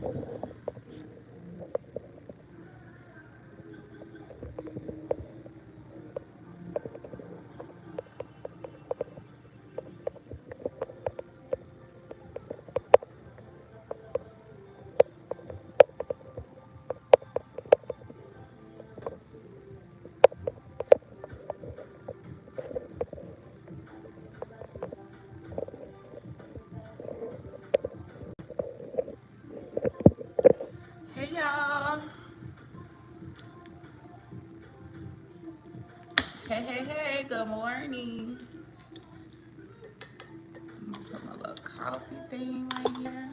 Hey y'all. Hey, good morning. I'm gonna put my little coffee thing right here.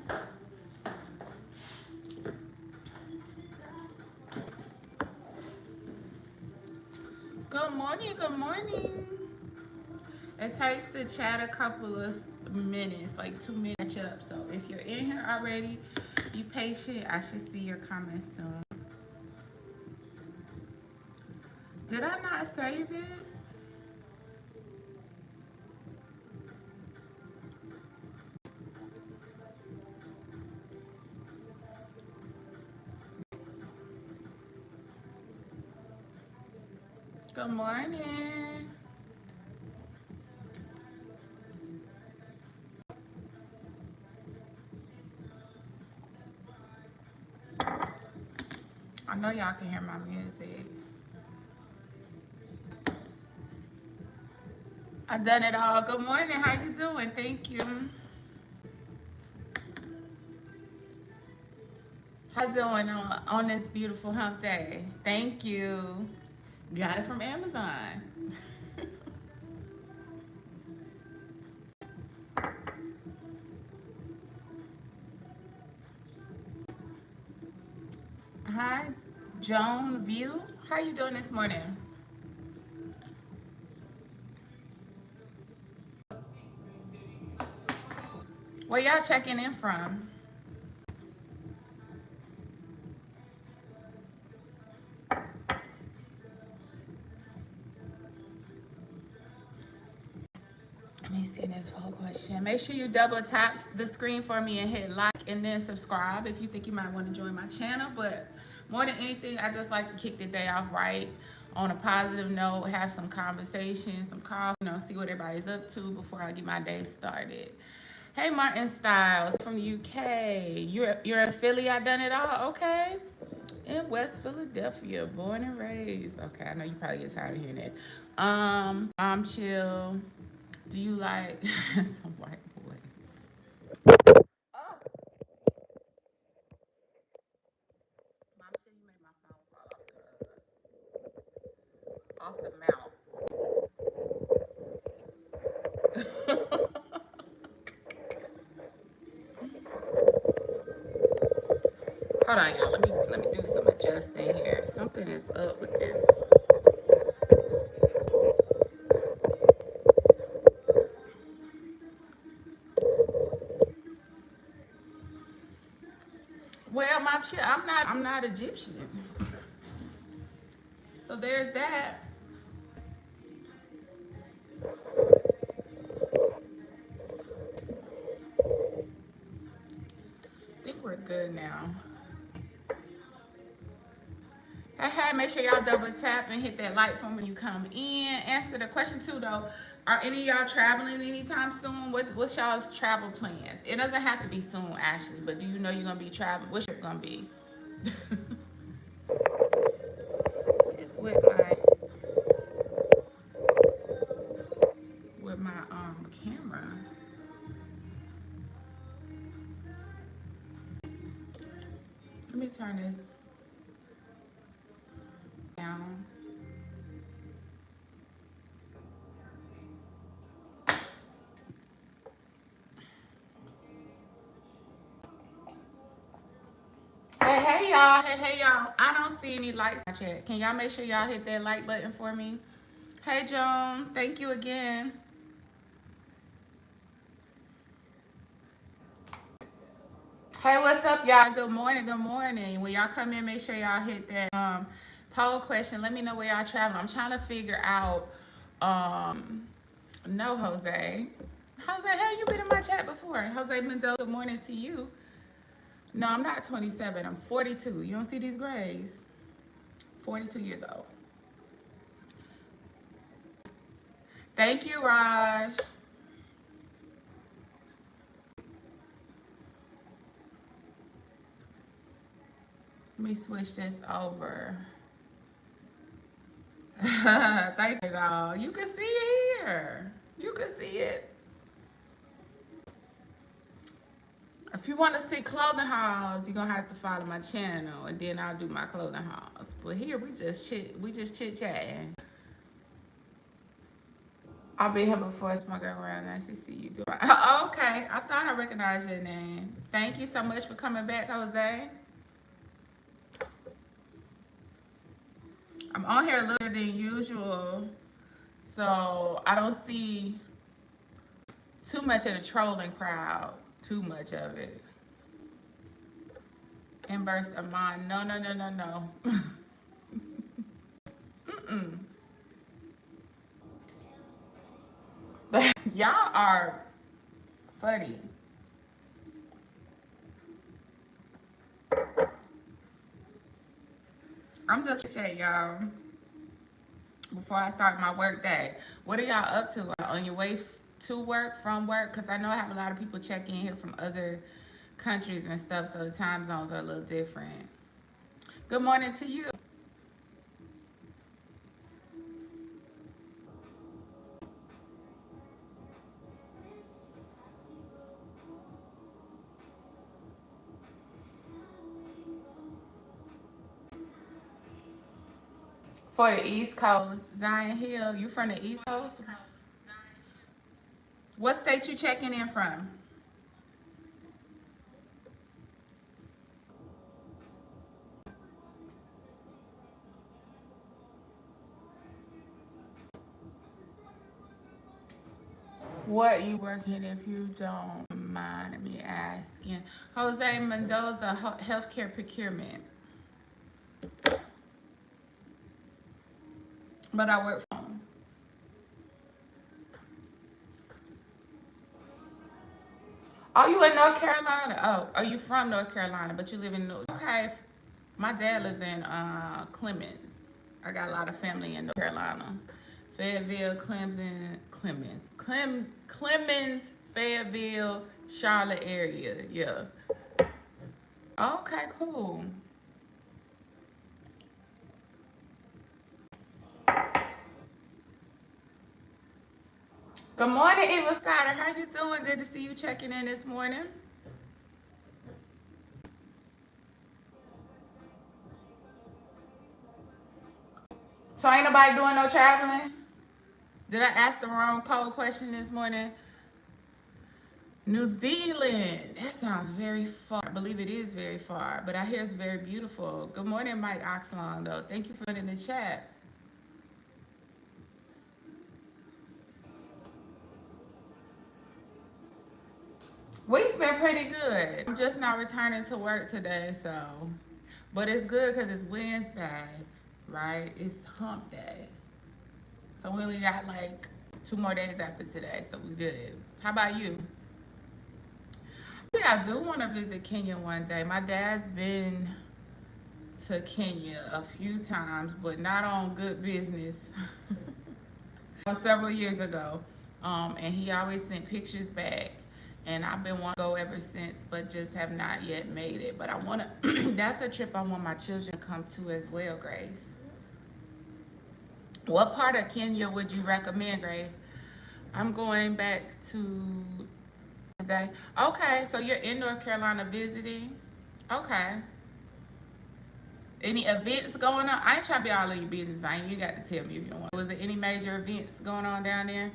Good morning, good morning. It takes the chat a couple of minutes, like 2 minutes up. So if you're in here already, be patient. I should see your comments soon. Did I not save this? Good morning. I know y'all can hear my music. I done it all. Good morning. How you doing? Thank you. How you doing on this beautiful hump day? Thank you. Got it from Amazon. Hi, Joan View. How you doing this morning? Where y'all checking in from? Let me see this whole question. Make sure you double tap the screen for me and hit like and then subscribe if you think you might want to join my channel. But more than anything, I just like to kick the day off right on a positive note, have some conversation, some coffee, see what everybody's up to before I get my day started. Hey, Martin Styles from UK. You're a Philly. I done it all. Okay. In West Philadelphia, born and raised. Okay, I know you probably get tired of hearing that. I'm chill. Do you like some white boys? Oh, Mom, chill, you made my phone fall off the mount. Hold on, y'all. Let me do some adjusting here. Something is up with this. Well, Mom, chill. I'm not Egyptian. So there's that. I think we're good now. Hey, make sure y'all double tap and hit that like from when you come in. Answer the question too though. Are any of y'all traveling anytime soon? What's y'all's travel plans? It doesn't have to be soon actually, but do you know you're gonna be traveling? What's your gonna be? It's with my camera. Let me turn this down. Hey y'all. Hey y'all. I don't see any likes in my chat. Can y'all make sure y'all hit that like button for me? Hey Joan, thank you again. Hey, what's up, y'all? Good morning. Good morning. When y'all come in, make sure y'all hit that poll question. Let me know where y'all traveling. I'm trying to figure out. No, Jose. Jose, have you been in my chat before? Jose Mendoza, good morning to you. No, I'm not 27. I'm 42. You don't see these grays? 42 years old. Thank you, Raj. Let me switch this over. Thank you, dog. You can see it here. You can see it. If you want to see clothing hauls, you're gonna have to follow my channel, and then I'll do my clothing hauls. But here we just chit chatting. I'll be here before it's my girl around and she see you do it. Okay, I thought I recognized your name. Thank you so much for coming back, Jose. I'm on here a little than usual, so I don't see too much of the trolling crowd. Too much of it. Inverse of mine. No, no, no, no, no. Mm-mm. Y'all are funny. I'm just saying, y'all, before I start my work day, what are y'all up to on your way to work, from work? Because I know I have a lot of people checking in here from other countries and stuff, so the time zones are a little different. Good morning to you. For the East Coast, Zion Hill, you from the East Coast? What state you checking in from? What you working, if you don't mind me asking? Jose Mendoza, healthcare procurement. But I work from home. Oh, you in North Carolina? Oh, are you from North Carolina, but you live in North? Okay, my dad lives in Clemens. I got a lot of family in North Carolina. Fayetteville, Clemens, Fayetteville, Charlotte area. Yeah. Okay, cool. Good morning, Eva Sider. How you doing? Good to see you checking in this morning. So ain't nobody doing no traveling? Did I ask the wrong poll question this morning? New Zealand. That sounds very far. I believe it is very far, but I hear it's very beautiful. Good morning, Mike Oxlong, though. Thank you for putting in the chat. Week's been pretty good. I'm just not returning to work today, so. But it's good because it's Wednesday, right? It's hump day. So we only got like 2 more days after today, so we good. How about you? Yeah, I do want to visit Kenya one day. My dad's been to Kenya a few times, but not on good business. Several years ago, and he always sent pictures back, and I've been wanting to go ever since, but just have not yet made it. But I want to. That's a trip I want my children to come to as well, Grace. What part of Kenya would you recommend, Grace? I'm going back to today. Okay, so you're in North Carolina visiting. Okay. Any events going on? I ain't trying to be all in your business. I ain't. You got to tell me if you don't want. Was there any major events going on down there?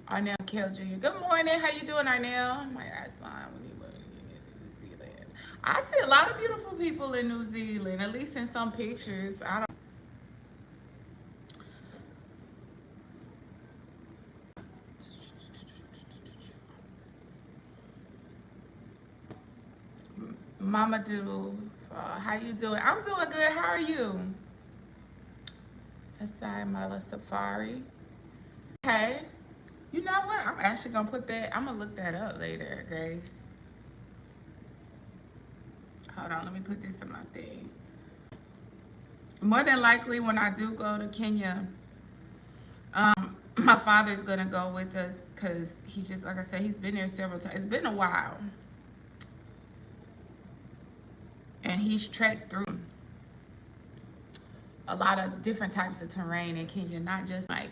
Arnell Kell Jr. Good morning. How you doing, Arnell? My eyes line. New Zealand. I see a lot of beautiful people in New Zealand, at least in some pictures. I don't. Mama do. How you doing? I'm doing good. How are you? Aside Mala Safari. Okay. You know what? I'm actually gonna put that. I'm gonna look that up later, Grace. Hold on, let me put this in my thing. More than likely, when I do go to Kenya, my father's gonna go with us because he's just, like I said, he's been there several times. It's been a while, and he's trekked through a lot of different types of terrain in Kenya, not just like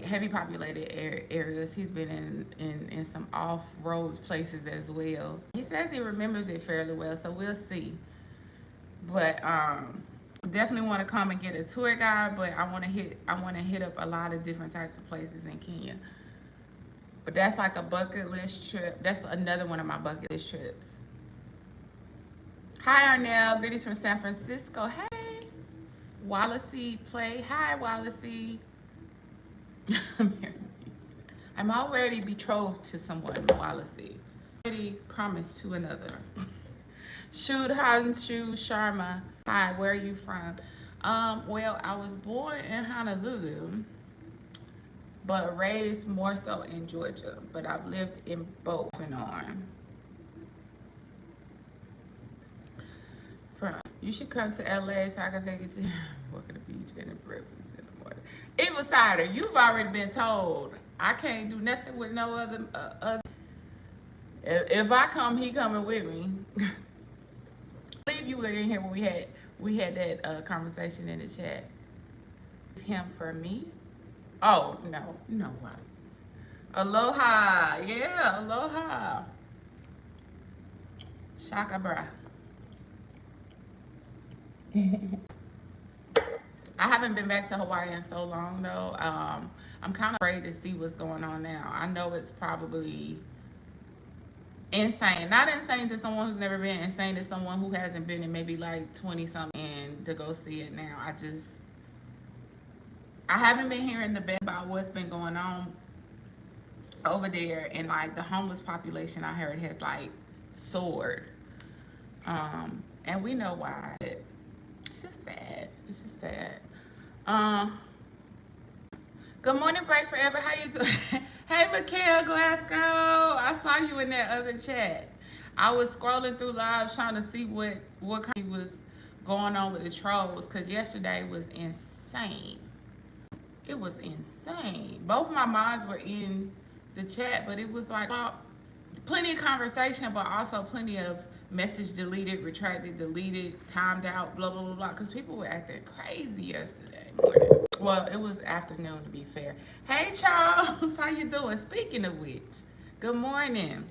heavy populated areas. He's been in some off-road places as well. He says he remembers it fairly well, so we'll see. But definitely want to come and get a tour guide, but I want to hit up a lot of different types of places in Kenya. But that's like a bucket list trip. That's another one of my bucket list trips. Hi, Arnell. Greetings from San Francisco. Hey. Wallacey Play. Hi, Wallacey. I'm already betrothed to someone, Wallacey. Already promised to another. Shoot, Hanshu Sharma. Hi, where are you from? Well, I was born in Honolulu, but raised more so in Georgia. But I've lived in both and on. You should come to LA so I can take you to walk at the beach and a breakfast in the morning. Evil Sider, you've already been told. I can't do nothing with no other. If I come, he coming with me. I believe you were in here when we had that conversation in the chat. Him for me? Oh no, why? Aloha, yeah, aloha. Shaka bra. I haven't been back to Hawaii in so long though. I'm kind of afraid to see what's going on now. I know it's probably insane. Not insane to someone who's never been, insane to someone who hasn't been in maybe like 20 something, and to go see it now. I haven't been hearing the best about what's been going on over there, and like the homeless population I heard has like soared. And we know why. It's just sad. It's just sad. Good morning, Break Forever. How you doing? Hey, Mikhail Glasgow. I saw you in that other chat. I was scrolling through live trying to see what kind was going on with the trolls, because yesterday was insane. It was insane. Both my moms were in the chat, but it was like plenty of conversation, but also plenty of message deleted, retracted, deleted, timed out, blah, blah, blah, blah, because people were acting crazy yesterday morning. Well, it was afternoon, to be fair. Hey, Charles, how you doing? Speaking of which, good morning.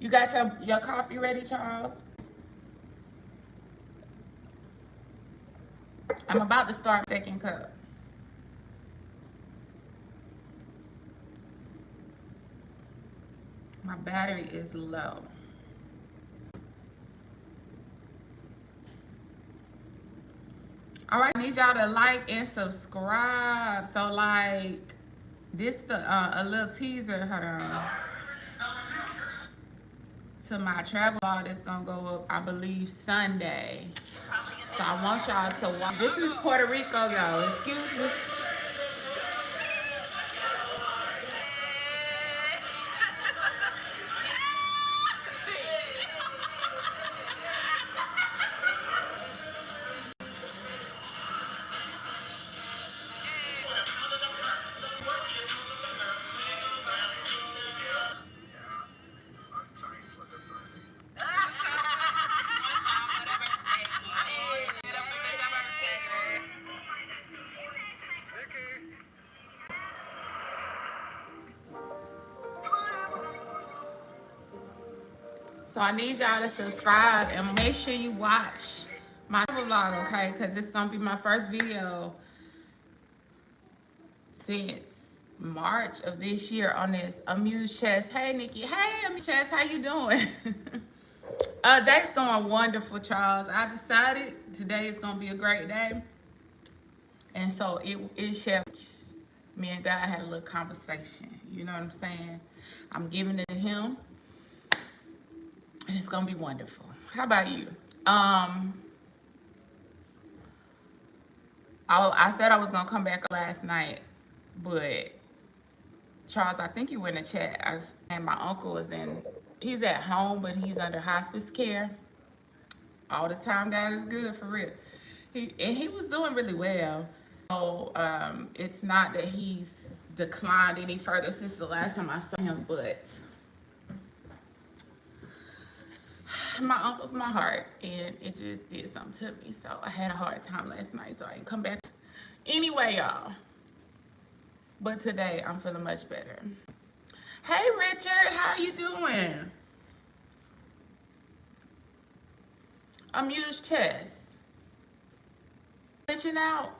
You got your coffee ready, Charles? I'm about to start my second cup. My battery is low. All right, I need y'all to like and subscribe. So like this, a little teaser. Hold on. To my travel vlog that's gonna go up, I believe, Sunday. So I want y'all to watch. This is Puerto Rico though. Excuse me. So I need y'all to subscribe and make sure you watch my vlog, okay? Because it's going to be my first video since March of this year on this Amused Chest. Hey, Nikki. Hey, Amused Chest. How you doing? Day's going wonderful, Charles. I decided today is going to be a great day. And so it shall. Me and God had a little conversation. You know what I'm saying? I'm giving it to him. And it's gonna be wonderful. How about you? I said I was gonna come back last night, but Charles, I think you were in the chat. And my uncle was in he's at home, but he's under hospice care all the time. God is good for real. He was doing really well. So it's not that he's declined any further since the last time I saw him, but my uncle's my heart, and it just did something to me. So I had a hard time last night, so I didn't come back. Anyway, y'all. But today I'm feeling much better. Hey, Richard, how are you doing? Amused chest. Glitching out.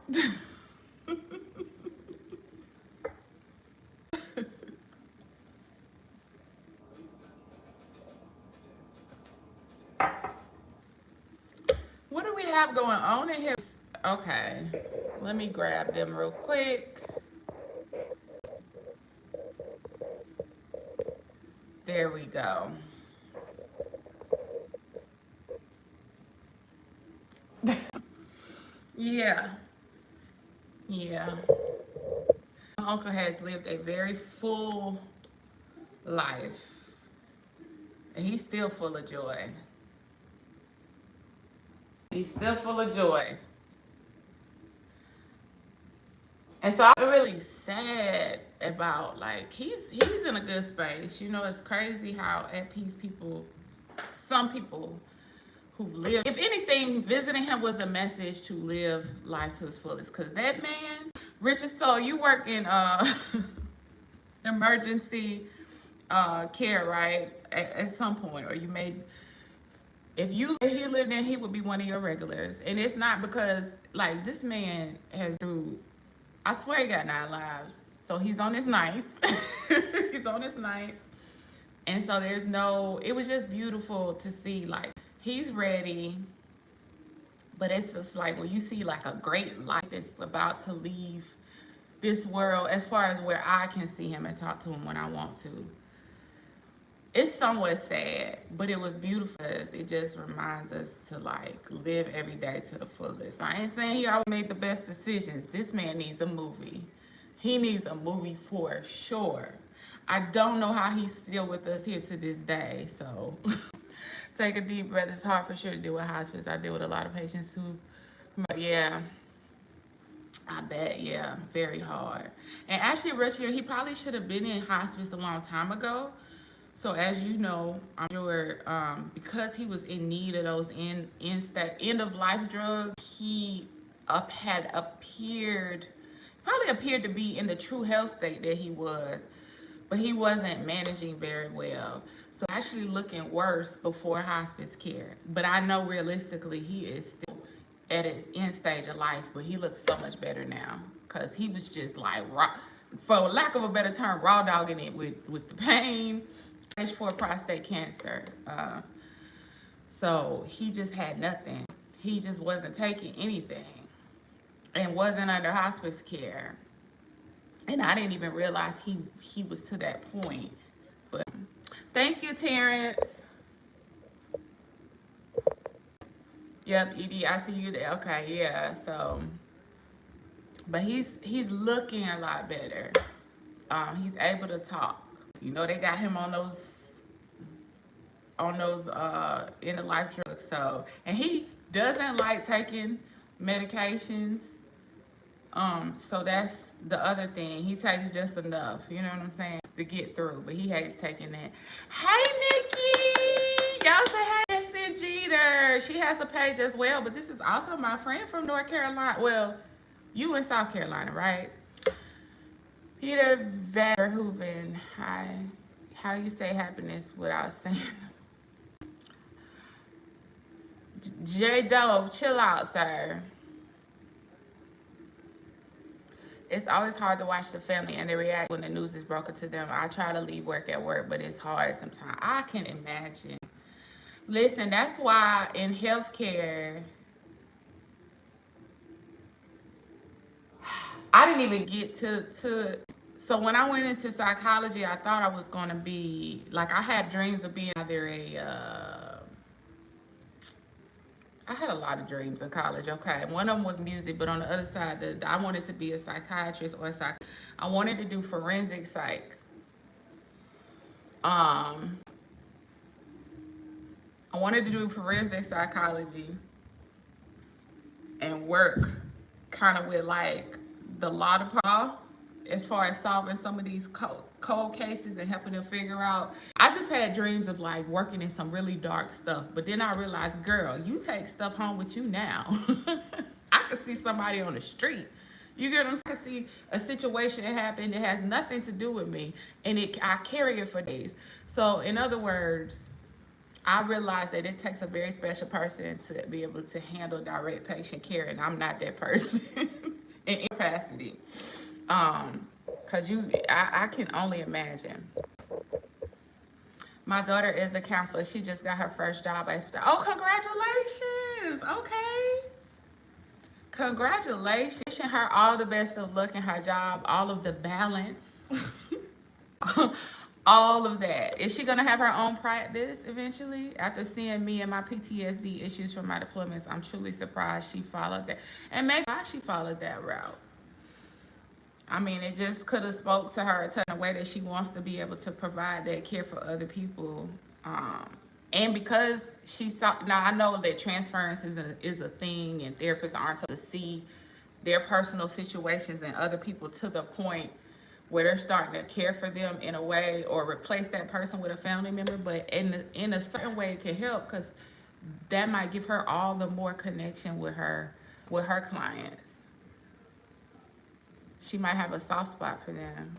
What do we have going on in here? Okay, let me grab them real quick. There we go. Yeah. My uncle has lived a very full life, and he's still full of joy. He's still full of joy. And so I'm really sad about, like, he's in a good space. You know, it's crazy how at peace some people who've lived, if anything, visiting him was a message to live life to its fullest. Because that man, Richard, so you work in emergency care, right? At some point, or you made, if he lived there, he would be one of your regulars. And it's not because, like, this man has through, I swear he got 9 lives. So he's on his 9th. He's on his 9th. And so it was just beautiful to see, like, he's ready. But it's just like when you see like a great light that's about to leave this world, as far as where I can see him and talk to him when I want to. It's somewhat sad, but it was beautiful. It just reminds us to, like, live every day to the fullest. I ain't saying he always made the best decisions. This man needs a movie. He needs a movie for sure. I don't know how he's still with us here to this day. So take a deep breath. It's hard for sure to deal with hospice. I deal with a lot of patients who, yeah, I bet, yeah, very hard. And actually, Richard, he probably should have been in hospice a long time ago. So as you know, I'm sure because he was in need of those end of life drugs, he probably appeared to be in the true health state that he was, but he wasn't managing very well. So actually looking worse before hospice care. But I know realistically he is still at his end stage of life, but he looks so much better now because he was just like, for lack of a better term, raw dogging it with the pain. Stage 4 prostate cancer. So he just had nothing. He just wasn't taking anything and wasn't under hospice care. And I didn't even realize he was to that point. But thank you, Terrence. Yep, Edie, I see you there. Okay, yeah. So, but he's looking a lot better. He's able to talk. You know, they got him on those end of life drugs. So, and he doesn't like taking medications. So that's the other thing. He takes just enough, you know what I'm saying, to get through. But he hates taking that. Hey, Nikki! Y'all say hey to Sid Jeter. She has a page as well, but this is also my friend from North Carolina. Well, you in South Carolina, right? Peter Verhoeven. Hi. How you say happiness without saying? J Dove, chill out, sir. It's always hard to watch the family and they react when the news is broken to them. I try to leave work at work, but it's hard sometimes. I can imagine. Listen, that's why in healthcare, I didn't even get to so when I went into psychology, I thought I was going to be, like, I had dreams of being either I had a lot of dreams in college, okay? One of them was music, but on the other side, I wanted to be a psychiatrist or I wanted to do forensic psych. I wanted to do forensic psychology and work kind of with like the law department as far as solving some of these cold cases and helping them figure out. I just had dreams of like working in some really dark stuff, but then I realized, girl, you take stuff home with you now. I could see somebody on the street. You get what I'm saying? I could see a situation happen that has nothing to do with me, and I carry it for days. So, in other words, I realize that it takes a very special person to be able to handle direct patient care, and I'm not that person in any capacity. Cause I can only imagine. My daughter is a counselor. She just got her first job. Oh, congratulations! Okay, congratulations. Wishing her all the best of luck in her job, all of the balance. All of that. Is she gonna have her own practice eventually? After seeing me and my PTSD issues from my deployments, I'm truly surprised she followed that. And maybe why she followed that route. I mean, it just could have spoke to her in a way that she wants to be able to provide that care for other people. And because she saw, now I know that transference is a thing, and therapists aren't supposed to see their personal situations and other people to the point where they're starting to care for them in a way or replace that person with a family member, but in a certain way it can help because that might give her all the more connection with her clients. She might have a soft spot for them.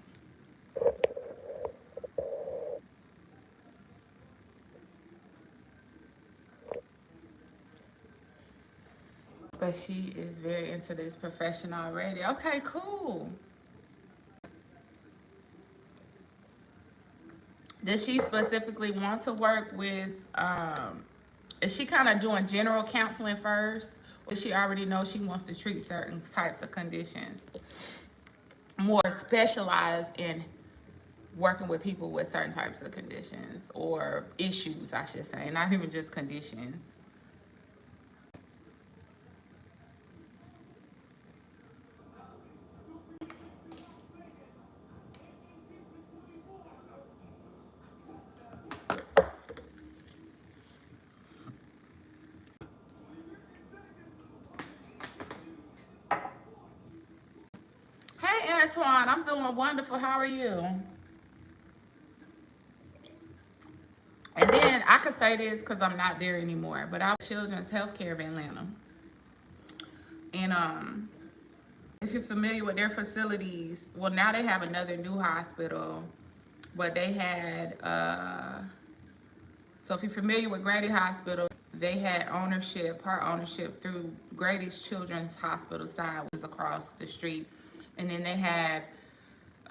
But she is very into this profession already. Okay, cool. Does she specifically want to work with, is she kind of doing general counseling first? Or does she already know she wants to treat certain types of conditions? More specialized in working with people with certain types of conditions or issues, I should say, not even just conditions. Hey, Antoine, I'm doing wonderful. How are you? And then I could say this because I'm not there anymore, but I was Children's Healthcare of Atlanta. And if you're familiar with their facilities, well, now they have another new hospital, but they had, so if you're familiar with Grady Hospital, they had ownership, part ownership through Grady's Children's Hospital side, which was across the street. And then they had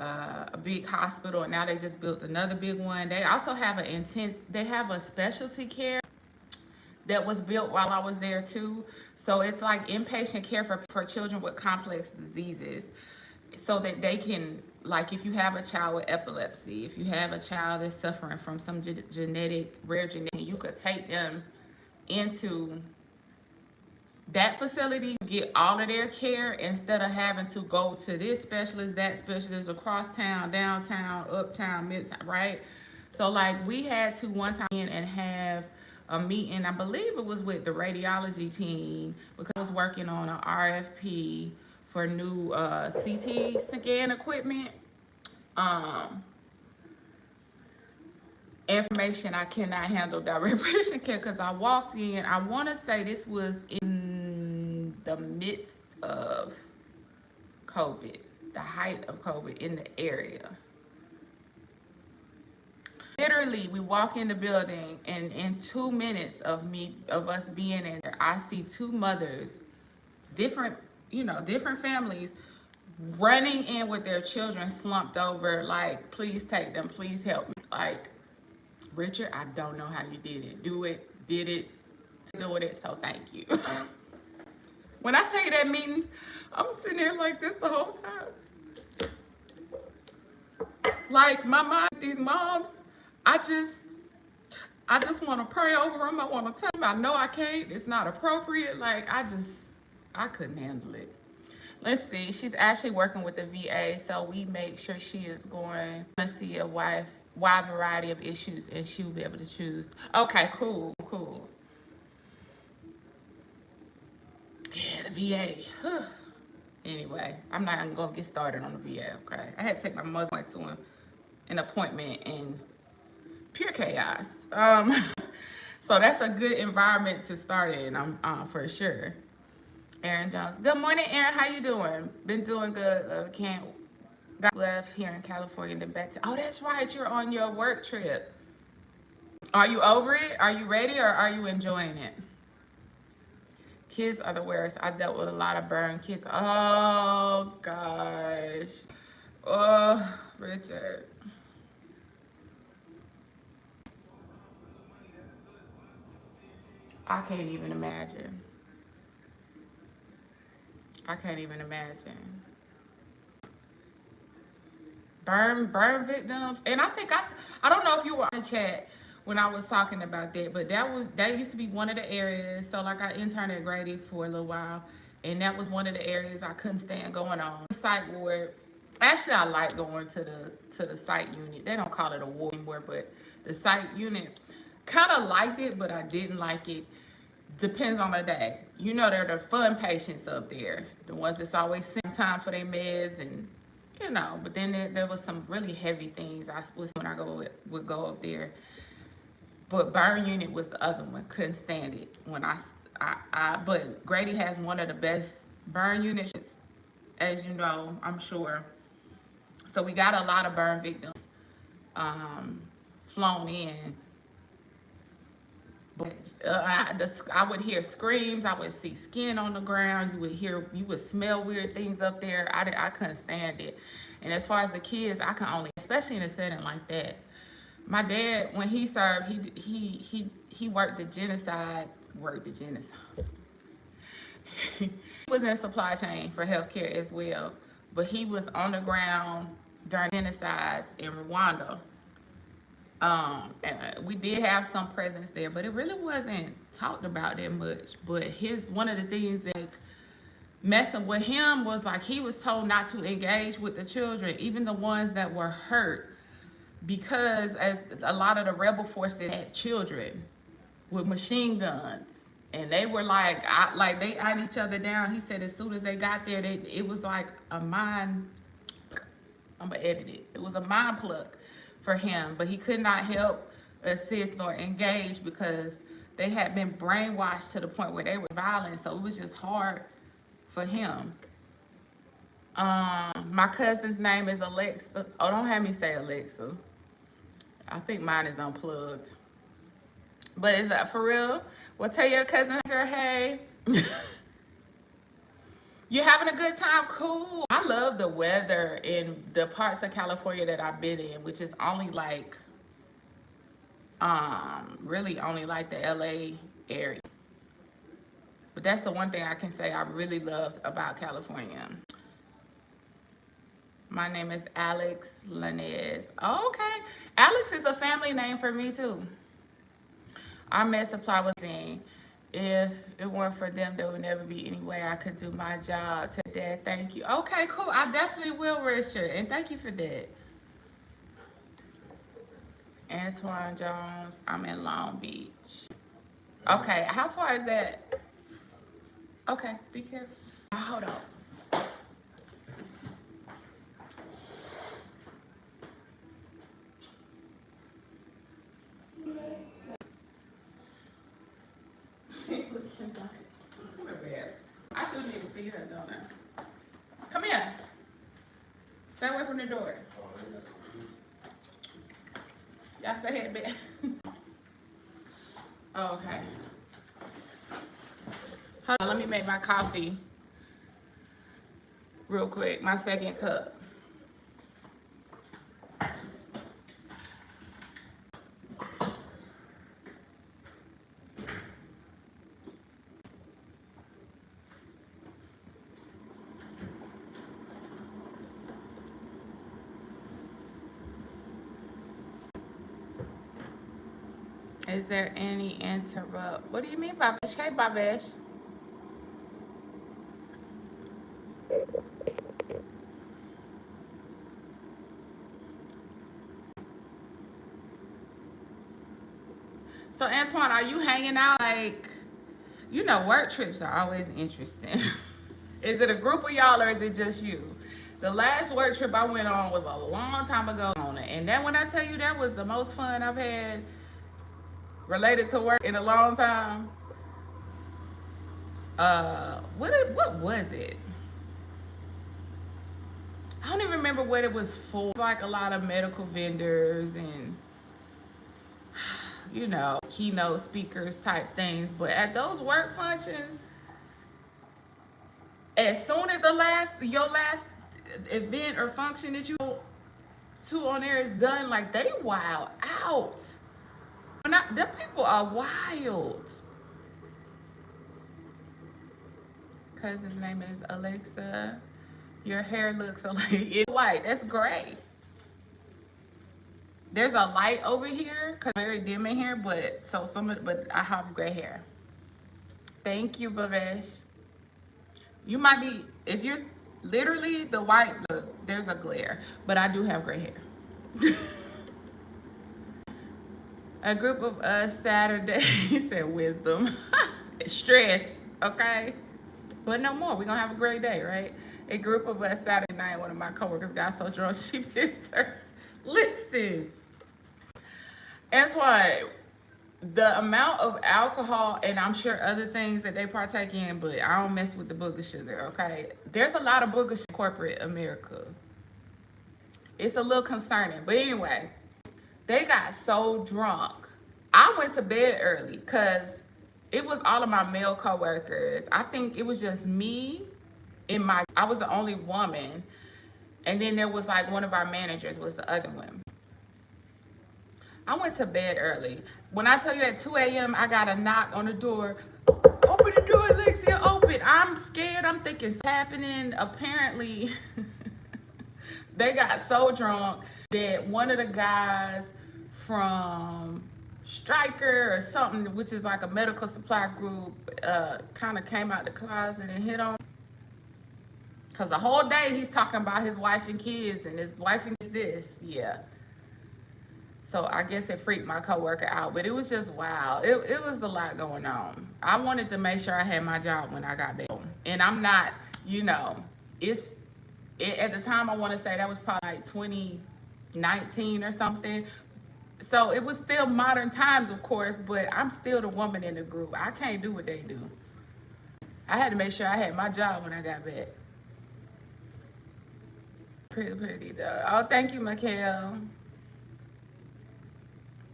a big hospital, and now they just built another big one. They also have they have a specialty care that was built while I was there too. So it's like inpatient care for children with complex diseases, so that they can, like, if you have a child with epilepsy, if you have a child that's suffering from some rare genetic, you could take them into that facility, get all of their care instead of having to go to this specialist, that specialist, across town, downtown, uptown, midtown, right? So like we had to one time in and have a meeting, I believe it was with the radiology team, because I was working on an RFP for new CT scan equipment. Information I cannot handle direct patient care because I walked in, I want to say this was in the midst of COVID, the height of COVID in the area. Literally, we walk in the building, and in 2 minutes of us being in there, I see two mothers, different families, running in with their children slumped over, like, please take them, please help me. Like, Richard, I don't know how you did it. Did it, doing it, so thank you. When I tell you that meeting, I'm sitting there like this the whole time. Like, my mind, these moms, I just want to pray over them. I want to tell them I know I can't. It's not appropriate. Like, I couldn't handle it. Let's see. She's actually working with the VA, so we make sure she is going to see a wide variety of issues, and she will be able to choose. Okay, cool. VA. Anyway, I'm not even gonna get started on the VA, okay? I had to take my mother to an appointment in pure chaos. So that's a good environment to start in, for sure. Aaron Jones. Good morning, Aaron. How you doing? Been doing good. Can't got left here in California and then back to. Oh, that's right. You're on your work trip. Are you over it? Are you ready, or are you enjoying it? Kids are the worst. I dealt with a lot of burn kids. Oh gosh. Oh, Richard. I can't even imagine. I can't even imagine. Burn victims. And I think I don't know if you were on the chat when I was talking about that, but that used to be one of the areas. So like I interned at Grady for a little while, and that was one of the areas I couldn't stand going on. Psych ward. Actually, I like going to the psych unit. They don't call it a ward anymore, but the psych unit, kind of liked it, but I didn't like it. Depends on the day. You know, they're the fun patients up there, the ones that's always sitting time for their meds, and you know. But then there was some really heavy things I was when I would go up there. But burn unit was the other one. Couldn't stand it when but Grady has one of the best burn units, as you know, I'm sure. So we got a lot of burn victims flown in. But I would hear screams. I would see skin on the ground. You would smell weird things up there. I couldn't stand it. And as far as the kids, I can only, especially in a setting like that. My dad, when he served, he worked the genocide. He was in supply chain for healthcare as well, but he was on the ground during genocides in Rwanda. And we did have some presence there, but it really wasn't talked about that much. But one of the things that messing with him was like he was told not to engage with the children, even the ones that were hurt, because as a lot of the rebel forces had children with machine guns, and they were like they eyed each other down. He said as soon as they got there, it was like a mind. I'm gonna edit it. It was a mind pluck for him, but he could not help, assist, nor engage because they had been brainwashed to the point where they were violent. So it was just hard for him. My cousin's name is Alexa. Oh, don't have me say Alexa. I think mine is unplugged. But is that for real? Well, tell your cousin, girl, hey. You having a good time? Cool. I love the weather in the parts of California that I've been in, which is only like, really only like the LA area. But that's the one thing I can say I really loved about California. My name is Alex Lanez. Oh, okay. Alex is a family name for me too. Our med supply was in. If it weren't for them, there would never be any way I could do my job. To Dad, thank you. Okay, cool. I definitely will, Richard, and thank you for that. Antoine Jones. I'm in Long Beach. Okay, how far is that? Okay, be careful. Hold on. I do need to feed her, don't I? Come here. Stay away from the door. Y'all stay here, baby. Oh, okay. Hold on, let me make my coffee real quick. My second cup. Is there any interrupt? What do you mean, Babesh? Hey, Babesh. So, Antoine, are you hanging out? Like, you know, work trips are always interesting. Is it a group of y'all or is it just you? The last work trip I went on was a long time ago on it. And then when I tell you that was the most fun I've had related to work in a long time. What was it? I don't even remember what it was for. Like a lot of medical vendors and keynote speakers type things. But at those work functions, as soon as your last event or function that you go to on there is done, like they wild out. Them people are wild. Cousin's name is Alexa. Your hair looks like it's white. That's great. There's a light over here because it's very dim in here, but I have gray hair. Thank you, Bavesh. You might be, if you're literally the white look, there's a glare, but I do have gray hair. A group of us Saturday, he said wisdom, stress, okay? But no more, we're gonna have a great day, right? A group of us Saturday night, one of my coworkers got so drunk, she pissed her. Listen, Antoine, the amount of alcohol, and I'm sure other things that they partake in, but I don't mess with the booger sugar, okay? There's a lot of booger sugar in corporate America. It's a little concerning. But anyway, they got so drunk. I went to bed early because it was all of my male coworkers. I think it was just me I was the only woman. And then there was like one of our managers was the other one. I went to bed early. When I tell you at 2 a.m., I got a knock on the door. Open the door, Alexia, open. I'm scared. I'm thinking it's happening. Apparently, they got so drunk that one of the guys from Stryker or something, which is like a medical supply group, kind of came out the closet and hit on. Because the whole day he's talking about his wife and kids and his wife and this. Yeah. So I guess it freaked my coworker out, but it was just wild. It was a lot going on. I wanted to make sure I had my job when I got back. And I'm not, at the time I want to say that was probably like 2019 or something. So it was still modern times, of course, but I'm still the woman in the group. I can't do what they do. I had to make sure I had my job when I got back. Pretty though. Oh, thank you, Mikhail.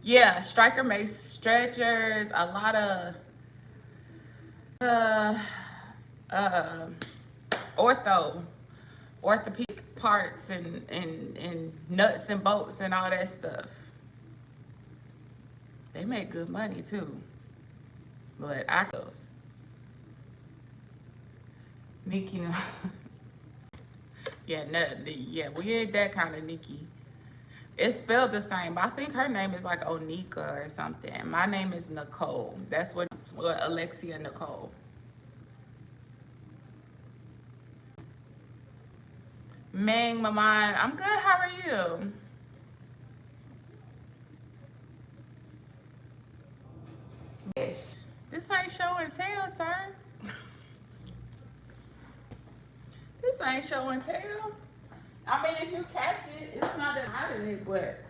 Yeah, Stryker makes stretchers, a lot of orthopedic parts and nuts and bolts and all that stuff. They make good money too. But I goes. Nicki. Yeah, we ain't that kind of Nicki. It's spelled the same, but I think her name is like Onika or something. My name is Nicole. That's what Alexia Nicole. Meng, Maman, I'm good. How are you? This ain't show and tell, sir. This ain't show and tell. I mean, if you catch it, it's not that hot in it, but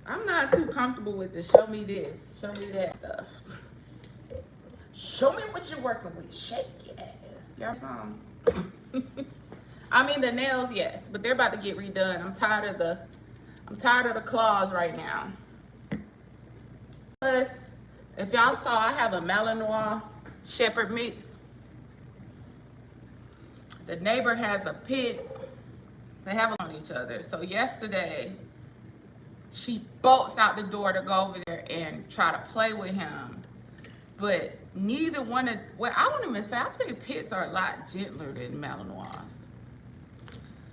I'm not too comfortable with the show me this, show me that stuff. Show me what you're working with. Shake your ass. Y'all song. I mean, the nails, yes, but they're about to get redone. I'm tired of the claws right now. Plus, if y'all saw, I have a Malinois Shepherd mix. The neighbor has a pit. They have on each other. So yesterday, she bolts out the door to go over there and try to play with him. But neither one of, well, I won't even say, I think pits are a lot gentler than Malinois.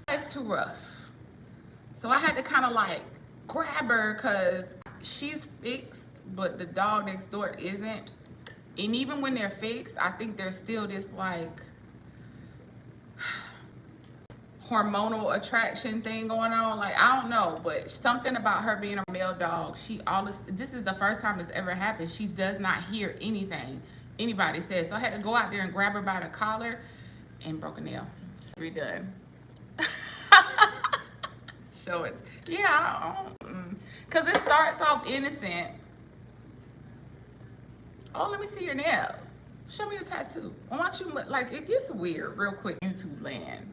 It's too rough. So I had to kind of like grab her because she's fixed, but the dog next door isn't. And even when they're fixed, I think there's still this like hormonal attraction thing going on. Like, I don't know, but something about her being a male dog, this is the first time it's ever happened. She does not hear anything anybody says. So I had to go out there and grab her by the collar and broke a nail. So redone. Show it. Yeah, because it starts off innocent. Oh, let me see your nails. Show me your tattoo. I want you, like, it gets weird real quick. YouTube land.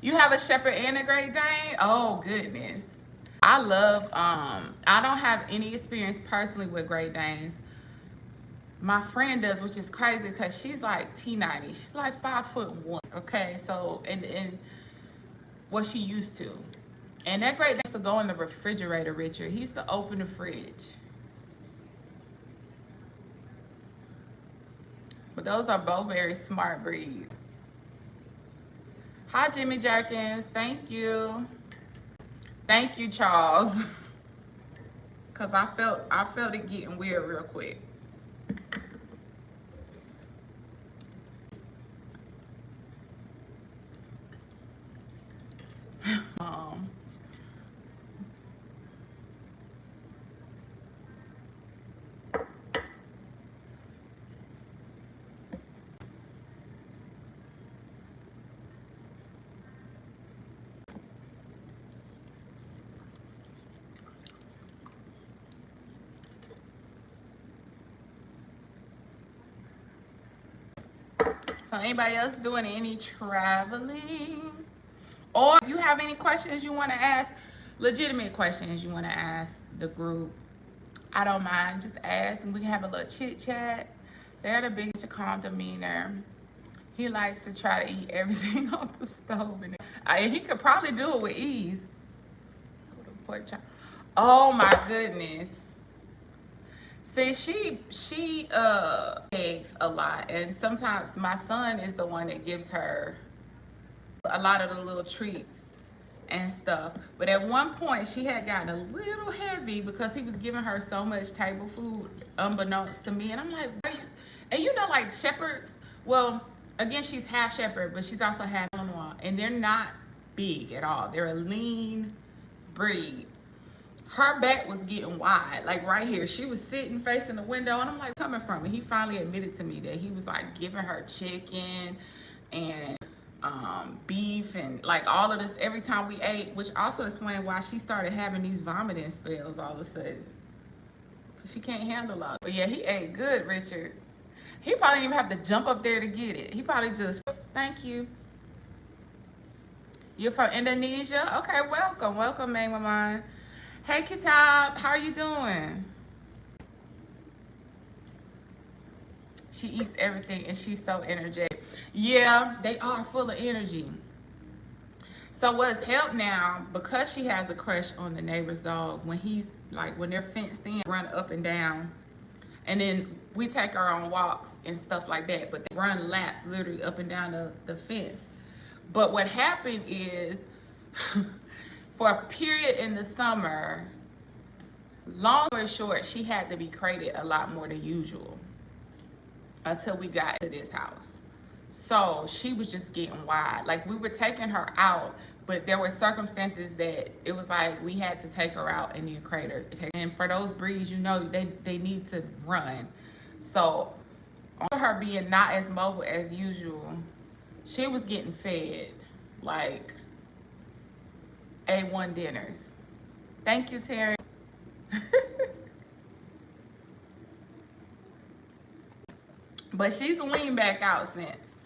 You have a Shepherd and a Great Dane? Oh, goodness. I love, I don't have any experience personally with Great Danes. My friend does, which is crazy because she's like T90. She's like 5'1". Okay, so, and what she used to. And that Great Dane used to go in the refrigerator, Richard. He used to open the fridge. But those are both very smart breeds. Hi, Jimmy Jerkins. Thank you. Thank you, Charles. Cause I felt it getting weird real quick. So anybody else doing any traveling? Or if you have any questions you want to ask, legitimate questions you want to ask the group, I don't mind. Just ask and we can have a little chit chat. They're the biggest calm demeanor. He likes to try to eat everything off the stove. And he could probably do it with ease. Oh my goodness. See, she eggs a lot, and sometimes my son is the one that gives her a lot of the little treats and stuff. But at one point, she had gotten a little heavy because he was giving her so much table food, unbeknownst to me. And I'm like, why are you? And you know, like shepherds. Well, again, she's half shepherd, but she's also half Malinois, and they're not big at all. They're a lean breed. Her back was getting wide, like right here. She was sitting facing the window, and I'm like, coming from it. He finally admitted to me that he was like giving her chicken and beef and like all of this every time we ate, which also explained why she started having these vomiting spells all of a sudden. She can't handle all. But yeah, he ate good, Richard. He probably didn't even have to jump up there to get it. He probably just, thank you. You're from Indonesia? Okay, welcome. Welcome, Mama. Hey, Kitab, how are you doing? She eats everything and she's so energetic. Yeah, they are full of energy. So what's helped now, because she has a crush on the neighbor's dog, when he's like, when they're fenced in, run up and down. And then we take her on walks and stuff like that, but they run laps literally up and down the fence. But what happened is, for a period in the summer, long story short, she had to be crated a lot more than usual until we got to this house. So she was just getting wild. Like, we were taking her out, but there were circumstances that it was like we had to take her out and then crate her. And for those breeds, you know, they need to run. So on her being not as mobile as usual, she was getting fed like A1 dinners. Thank you, Terry. But she's leaned back out since.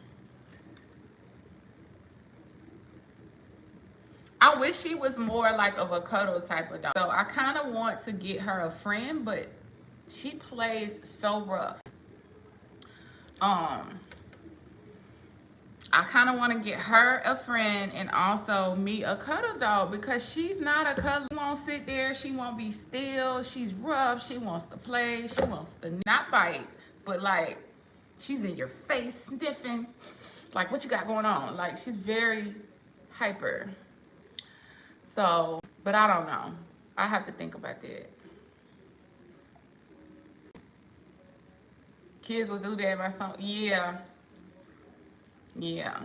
I wish she was more like of a cuddle type of dog. So I kind of want to get her a friend, but she plays so rough. I kind of want to get her a friend and also me a cuddle dog, because she's not a cuddle. She won't sit there. She won't be still. She's rough. She wants to play. She wants to not bite, but like she's in your face sniffing. Like, what you got going on? Like, she's very hyper. So, but I don't know. I have to think about that. Kids will do that by some, yeah. Yeah.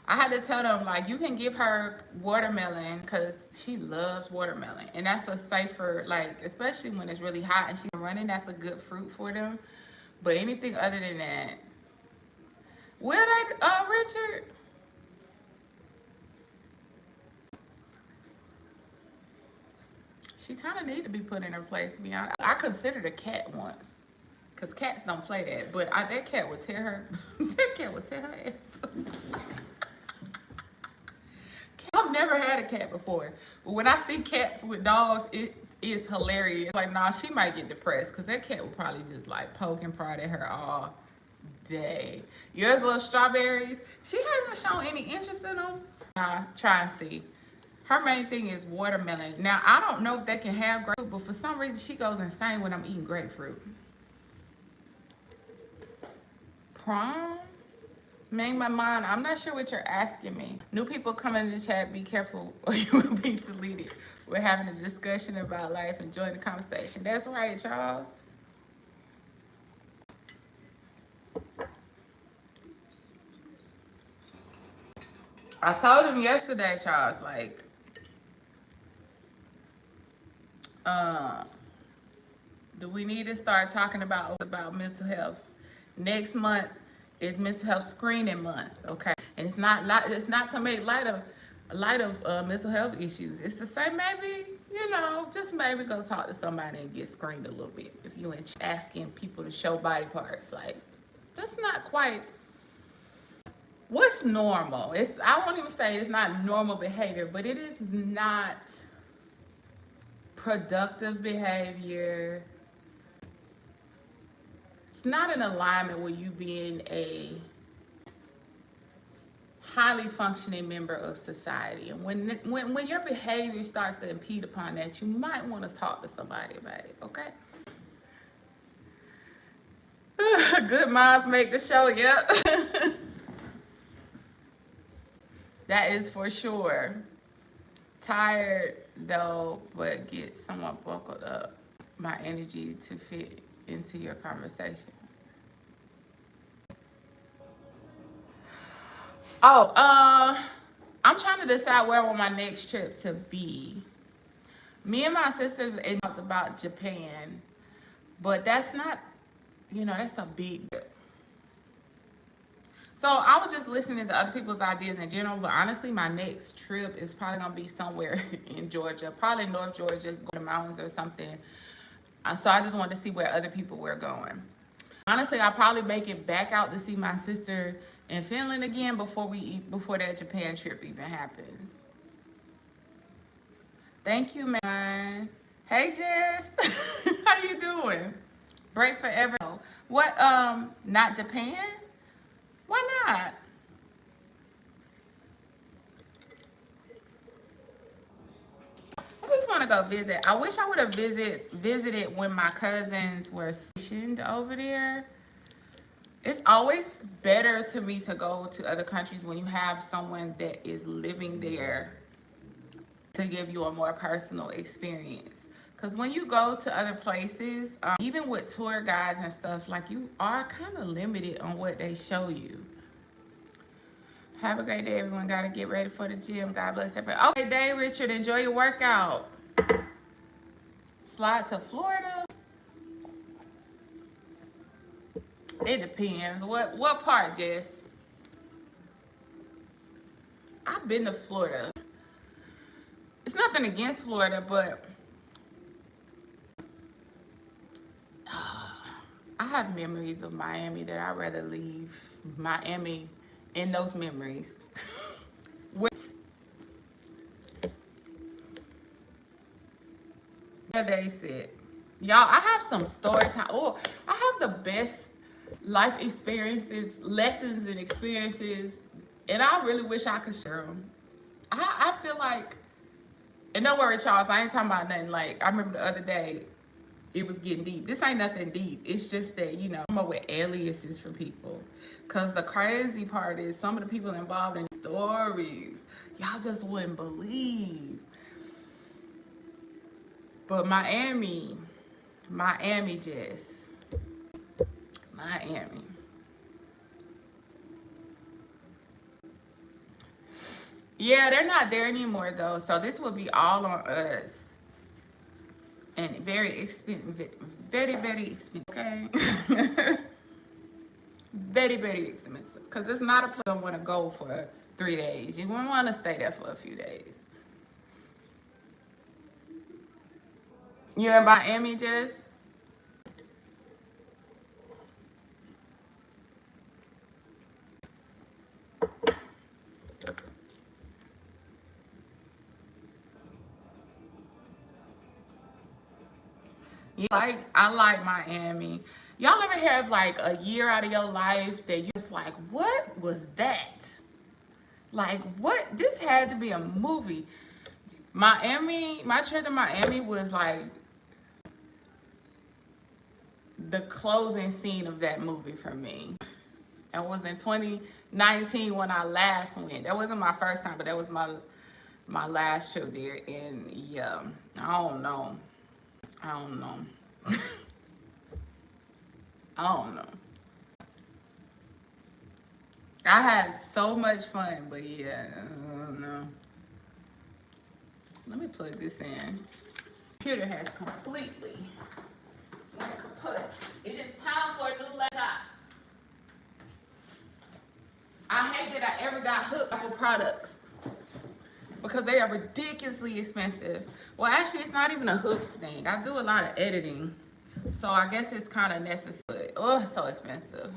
I had to tell them, like, you can give her watermelon because she loves watermelon. And that's a safer, like, especially when it's really hot and she's running, that's a good fruit for them. But anything other than that, Will they, Richard? She kind of need to be put in her place, to be honest. I considered a cat once. Because cats don't play that. But that cat would tear her. That cat would tear her ass. I've never had a cat before. But when I see cats with dogs, it is hilarious. Like, nah, she might get depressed. Because that cat would probably just like poke and prod at her all day. Yours love strawberries. She hasn't shown any interest in them. Try and see. Her main thing is watermelon. Now, I don't know if they can have grapefruit, but for some reason, she goes insane when I'm eating grapefruit. Prom? Make my mind. I'm not sure what you're asking me. New people come in the chat, be careful or you will be deleted. We're having a discussion about life. Enjoy the conversation. That's right, Charles. I told him yesterday, Charles, like, do we need to start talking about mental health? Next month is mental health screening month, okay? And it's not to make light of mental health issues. It's to say maybe, you know, just maybe go talk to somebody and get screened a little bit. If you ain't asking people to show body parts, like, that's not quite what's normal. I won't even say it's not normal behavior, but it is not productive behavior. It's not in alignment with you being a highly functioning member of society. And when your behavior starts to impede upon that, you might want to talk to somebody about it, okay? Good moms make the show, yep. That is for sure. Tired though, but get somewhat buckled up. My energy to fit into your conversation. Oh, I'm trying to decide where I want my next trip to be. Me and my sisters talked about Japan, but that's not, you know, that's a big trip. So I was just listening to other people's ideas in general, but honestly, my next trip is probably gonna be somewhere in Georgia, probably North Georgia, go to the mountains or something. So I just wanted to see where other people were going. Honestly, I'll probably make it back out to see my sister in Finland again before that Japan trip even happens. Thank you, man. Hey, Jess. How you doing? Break forever. What, not Japan? Why not? I just want to go visit. I wish I would have visited when my cousins were stationed over there. It's always better to me to go to other countries when you have someone that is living there to give you a more personal experience. Because when you go to other places, even with tour guides and stuff, like, you are kind of limited on what they show you. Have a great day, everyone. Got to get ready for the gym. God bless everyone. Okay, day, Richard. Enjoy your workout. Slide to Florida. It depends. What part, Jess? I've been to Florida. It's nothing against Florida, but I have memories of Miami that I'd rather leave Miami in those memories. Where they sit. Y'all, I have some story time. Oh, I have the best life experiences, lessons and experiences, and I really wish I could share them. I feel like, and don't worry, Charles, I ain't talking about nothing. Like, I remember the other day, it was getting deep. This ain't nothing deep. It's just that, you know, I'm up with aliases for people. Because the crazy part is some of the people involved in stories, y'all just wouldn't believe. But Miami, Jess. Miami. Yeah, they're not there anymore, though. So this will be all on us. And very expensive. Very, very expensive. Okay? Very, very expensive. Because it's not a place you don't want to go for 3 days. You won't want to stay there for a few days. You in Miami, Jess? I like Miami. Y'all ever have like a year out of your life that you just like, what was that? Like, what? This had to be a movie. Miami, my trip to Miami was like the closing scene of that movie for me. It was in 2019 when I last went. That wasn't my first time, but that was my last trip there. And yeah, I don't know. I don't know. I don't know. I had so much fun, but yeah, I don't know. Let me plug this in. Computer has completely went kaput. It is time for a new laptop. I hate that I ever got hooked Apple products because they are ridiculously expensive. Well, actually, it's not even a hook thing. I do a lot of editing, so I guess it's kind of necessary. Oh, it's so expensive.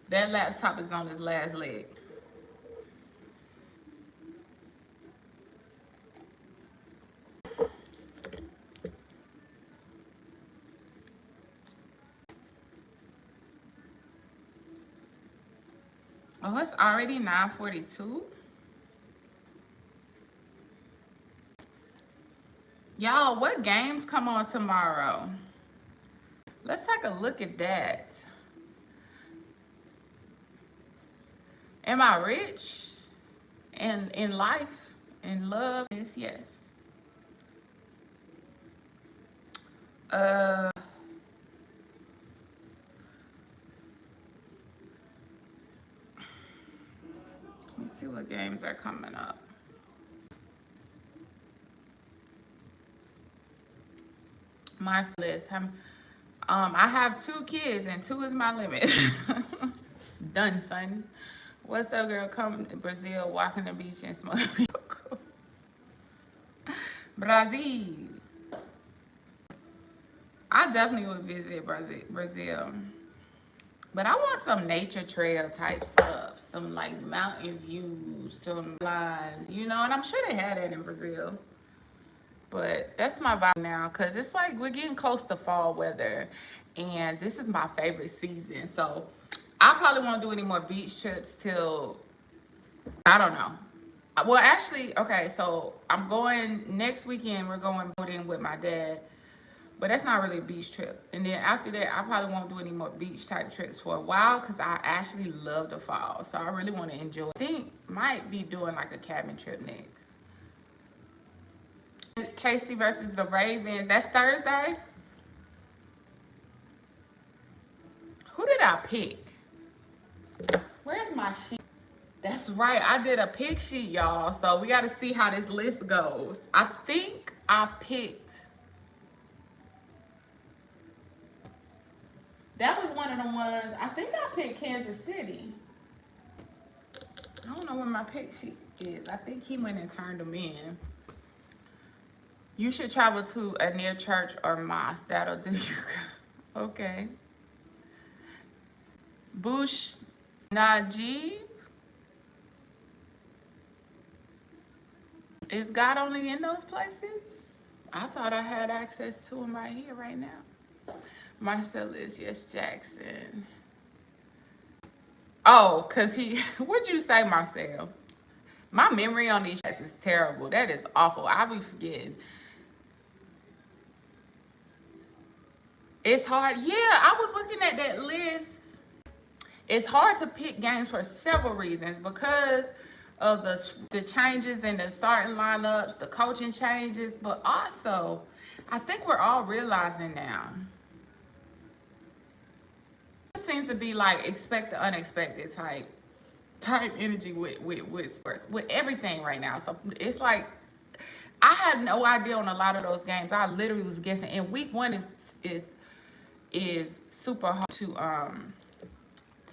That laptop is on its last leg. Oh, it's already 9:42. Y'all, what games come on tomorrow? Let's take a look at that. Am I rich? And in life, in love, yes. Let me see what games are coming up. My list. I have 2 kids and 2 is my limit. Done, son. What's up, girl? Come to Brazil, walk on the beach and smoke. Brazil. I definitely would visit Brazil. But I want some nature trail type stuff. Some like mountain views, some lines, you know, and I'm sure they had that in Brazil. But that's my vibe now because it's like we're getting close to fall weather and this is my favorite season. So I probably won't do any more beach trips till, I don't know. Well, actually, okay, so I'm going next weekend. We're going boating with my dad, but that's not really a beach trip. And then after that, I probably won't do any more beach type trips for a while because I actually love the fall. So I really want to enjoy it. I think might be doing like a cabin trip next. Casey versus the Ravens. That's Thursday. Who did I pick? Where's my sheet? That's right. I did a pick sheet, y'all. So we got to see how this list goes. I think I picked. That was one of the ones. I think I picked Kansas City. I don't know where my pick sheet is. I think he went and turned them in. You should travel to a near church or mosque. That'll do you. Okay. Bush Najib. Is God only in those places? I thought I had access to him right here, right now. Marcellus, yes, Jackson. Oh, because what'd you say, Marcel? My memory on these chats is terrible. That is awful. I'll be forgetting. It's hard. Yeah, I was looking at that list. It's hard to pick games for several reasons because of the changes in the starting lineups, the coaching changes, but also I think we're all realizing now. It seems to be like expect the unexpected type energy with sports, with everything right now. So it's like I had no idea on a lot of those games. I literally was guessing. And week 1 is super hard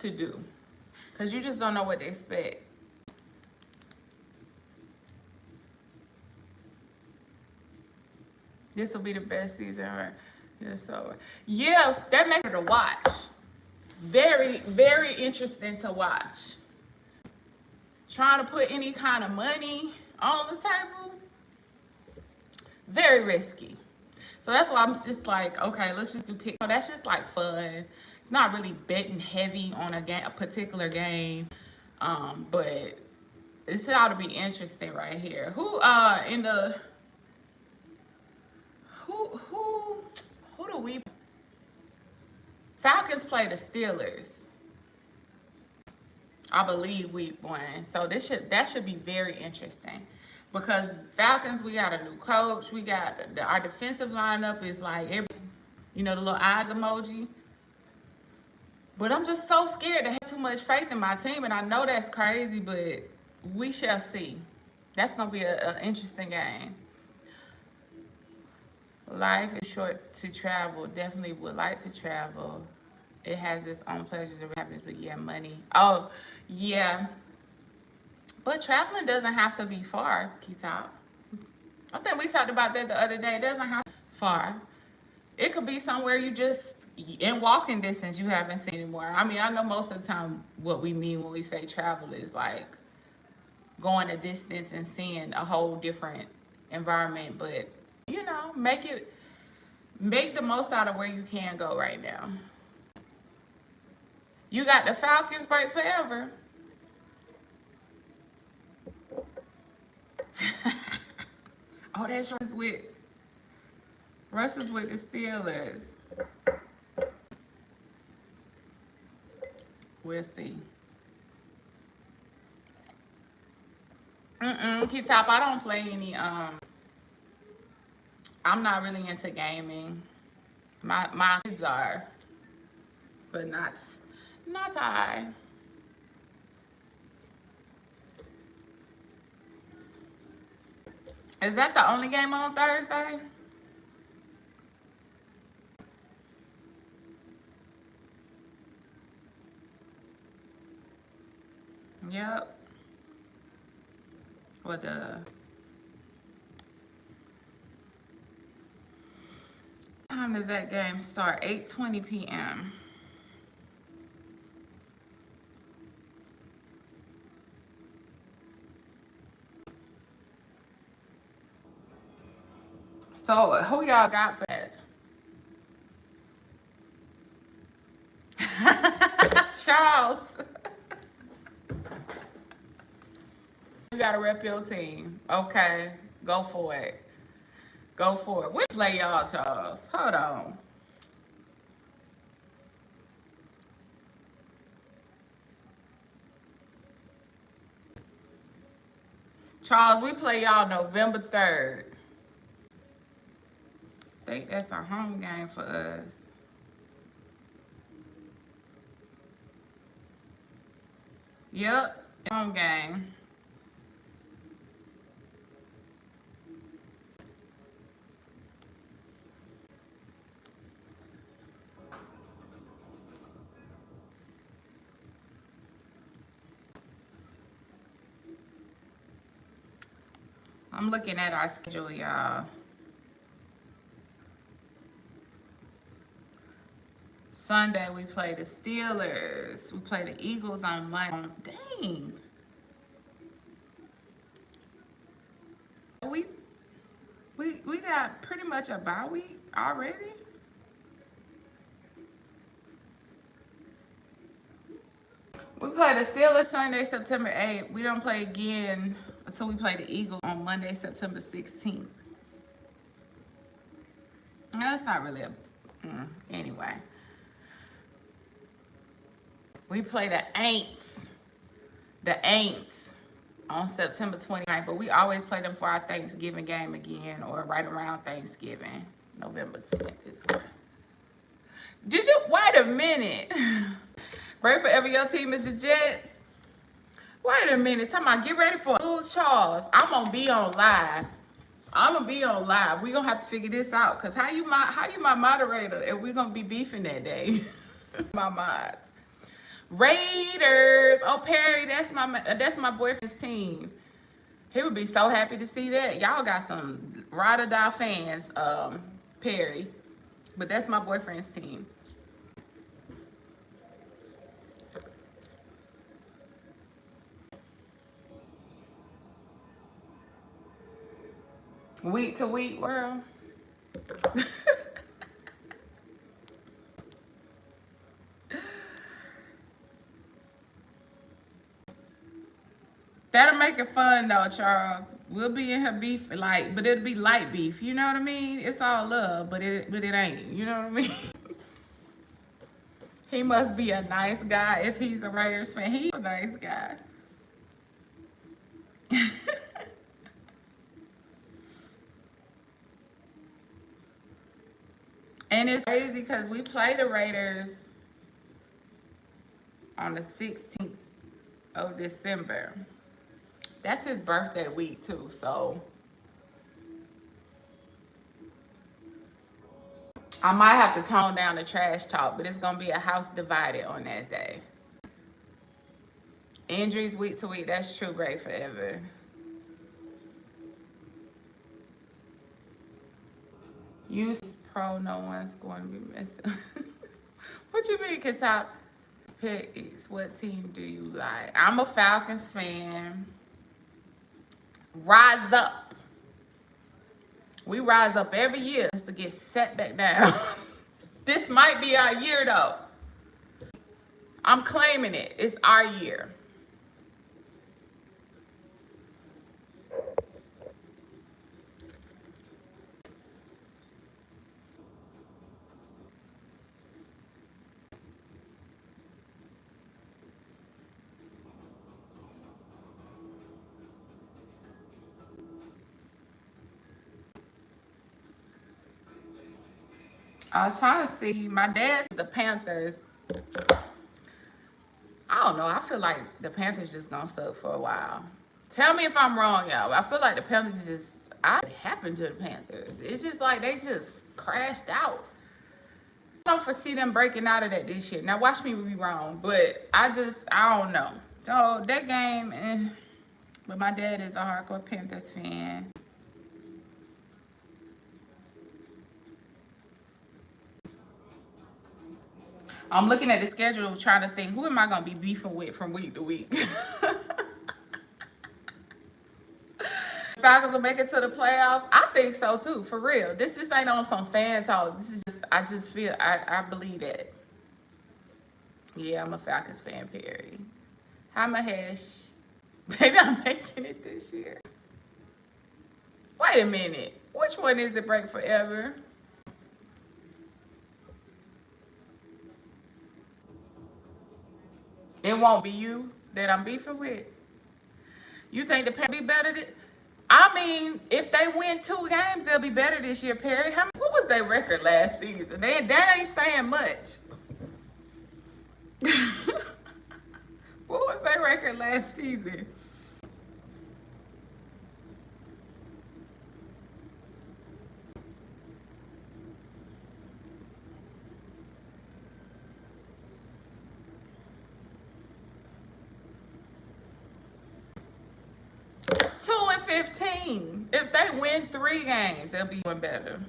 to do, because you just don't know what to expect. This will be the best season, right? Yeah, so yeah, that makes it to watch. Very, very interesting to watch. Trying to put any kind of money on the table, very risky. So that's why I'm just like, okay, let's just do pick. That's just like fun. It's not really betting heavy on a particular game, but this ought to be interesting right here. Who in the who do we? Falcons play the Steelers, I believe, week 1. So that should be very interesting, because Falcons, we got a new coach. We got our defensive lineup is like the little eyes emoji. But I'm just so scared to have too much faith in my team, and I know that's crazy, but we shall see. That's gonna be an interesting game. Life is short to travel. Definitely would like to travel. It has its own pleasures and happiness, but yeah, money. Oh, yeah. But traveling doesn't have to be far, Kitop. I think we talked about that the other day. It doesn't have to be far. It could be somewhere you just in walking distance you haven't seen anymore. I mean, I know most of the time what we mean when we say travel is like going a distance and seeing a whole different environment, but make the most out of where you can go right now. You got the Falcons break forever. Oh, that's Russell's with the Steelers. We'll see. K-Top, I don't play any I'm not really into gaming. My kids are, but not I. Is that the only game on Thursday? Yep. What time does that game start? 8:20 p.m. So who y'all got for that? Charles. You gotta rep your team. Okay. Go for it. Go for it. We play y'all, Charles. Hold on. Charles, we play y'all November 3rd. I think that's a home game for us. Yep, home game. I'm looking at our schedule, y'all. Sunday, we play the Steelers. We play the Eagles on Monday. Dang. We got pretty much a bye week already. We play the Steelers Sunday, September 8th. We don't play again until we play the Eagles on Monday, September 16th. That's not really anyway. We play the Aints on September 29th, but we always play them for our Thanksgiving game again, or right around Thanksgiving, November 10th is one. Did you wait a minute? Right forever, your team is the Jets. Wait a minute, talking about get ready for Lose Charles. I'm gonna be on live. We gonna have to figure this out, cause how you my moderator, and we gonna be beefing that day. My mods. Raiders. Oh, Perry, that's my boyfriend's team. He would be so happy to see that. Y'all got some ride or die fans, Perry. But that's my boyfriend's team. Week to week, world. That'll make it fun though, Charles. We'll be in her beef, like, but it'll be light beef. You know what I mean? It's all love, but it ain't. You know what I mean? He must be a nice guy if he's a Raiders fan. He's a nice guy. And it's crazy because we play the Raiders on the 16th of December. That's his birthday week too, so I might have to tone down the trash talk, but it's gonna be a house divided on that day. Injuries week to week, that's true, great forever. Use pro, no one's going to be missing. What you mean, Katop? Picks, what team do you like? I'm a Falcons fan. Rise up. We rise up every year just to get set back down. This might be our year though. I'm claiming it. It's our year. I was trying to see. My dad's the Panthers. I don't know. I feel like the Panthers just gonna suck for a while. Tell me if I'm wrong, y'all. I feel like the Panthers just, what happened to the Panthers? It's just like they just crashed out. I don't foresee them breaking out of that this year. Now watch me be wrong, but I don't know. So that game, but my dad is a hardcore Panthers fan. I'm looking at the schedule trying to think, who am I going to be beefing with from week to week? Falcons will make it to the playoffs? I think so too, for real. This just ain't on some fan talk. This is just, I just feel, I believe that. Yeah, I'm a Falcons fan, Perry. Hi, Mahesh. They not making it this year. Wait a minute. Which one is it, Break Forever? It won't be you that I'm beefing with. You think the Panthers be better than? I mean, if they win 2 games, they'll be better this year, Perry. What was their record last season? That ain't saying much. What was their record last season? Two and 15. If they win 3 games, they'll be doing better.